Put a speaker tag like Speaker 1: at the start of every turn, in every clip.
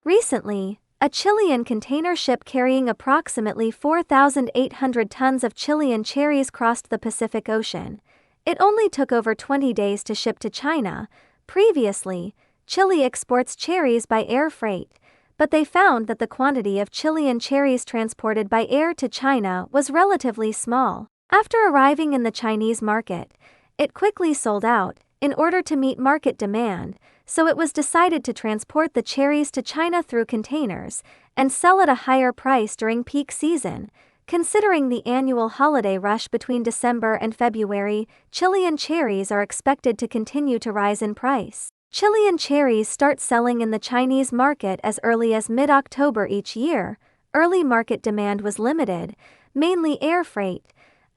Speaker 1: Recently, a Chilean container ship carrying approximately 4,800 tons of Chilean cherries crossed the Pacific Ocean. It only took over 20 days to ship to China. Previously, Chile exports cherries by air freight, but they found that the quantity of Chilean cherries transported by air to China was relatively small. After arriving in the Chinese market, it quickly sold out. In order to meet market demand, so it was decided to transport the cherries to China through containers and sell at a higher price during peak season. Considering the annual holiday rush between December and February, Chilean cherries are expected to continue to rise in price. Chilean cherries start selling in the Chinese market as early as mid-October each year. Early market demand was limited, mainly air freight.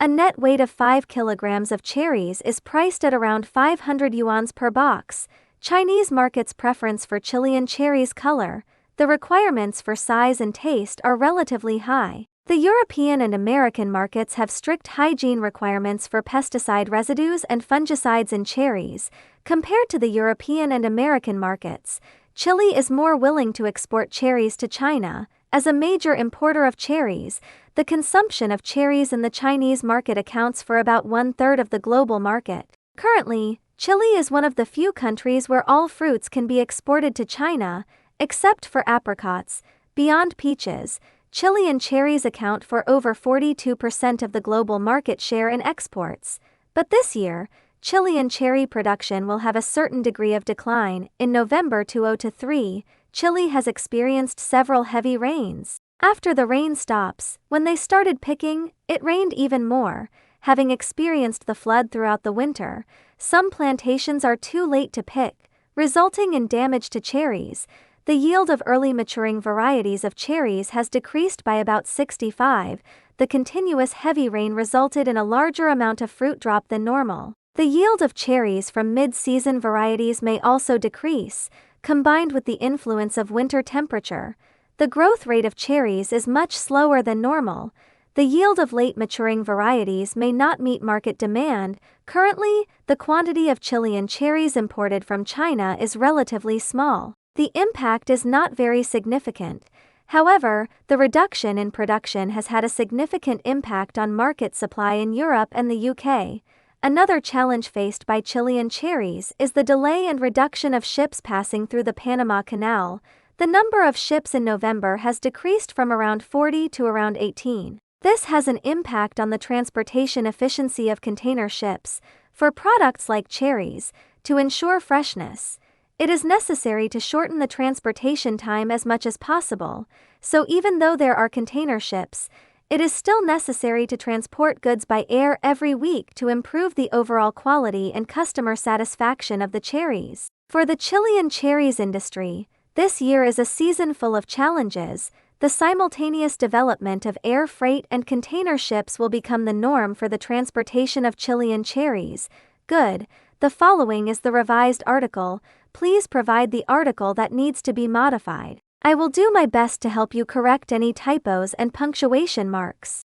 Speaker 1: A net weight of 5 kilograms of cherries is priced at around 500 yuan per box. Chinese market's preference for Chilean cherries' color. The requirements for size and taste are relatively high. The European and American markets have strict hygiene requirements for pesticide residues and fungicides in cherries. Compared to the European and American markets, Chile is more willing to export cherries to China. As a major importer of cherries, the consumption of cherries in the Chinese market accounts for about 1/3 of the global market. Currently, Chile is one of the few countries where all fruits can be exported to China, except for apricots. Beyond peaches, Chilean cherries account for over 42% of the global market share in exports. But this year, Chilean cherry production will have a certain degree of decline. In November 2023, Chile has experienced several heavy rains. After the rain stops, when they started picking, it rained even more. Having experienced the flood throughout the winter, some plantations are too late to pick, resulting in damage to cherries. The yield of early maturing varieties of cherries has decreased by about 65. The continuous heavy rain resulted in a larger amount of fruit drop than normal. The yield of cherries from mid-season varieties may also decrease, combined with the influence of winter temperature. The growth rate of cherries is much slower than normal. The yield of late-maturing varieties may not meet market demand. Currently, the quantity of Chilean cherries imported from China is relatively small. The impact is not very significant. However, the reduction in production has had a significant impact on market supply in Europe and the UK. Another challenge faced by Chilean cherries is the delay and reduction of ships passing through the Panama Canal. The number of ships in November has decreased from around 40 to around 18. This has an impact on the transportation efficiency of container ships. For products like cherries, to ensure freshness, it is necessary to shorten the transportation time as much as possible. So even though there are container ships, it is still necessary to transport goods by air every week to improve the overall quality and customer satisfaction of the cherries. For the Chilean cherries industry, this year is a season full of challenges. The simultaneous development of air freight and container ships will become the norm for the transportation of Chilean cherries. Good. The following is the revised article. Please provide the article that needs to be modified. I will do my best to help you correct any typos and punctuation marks.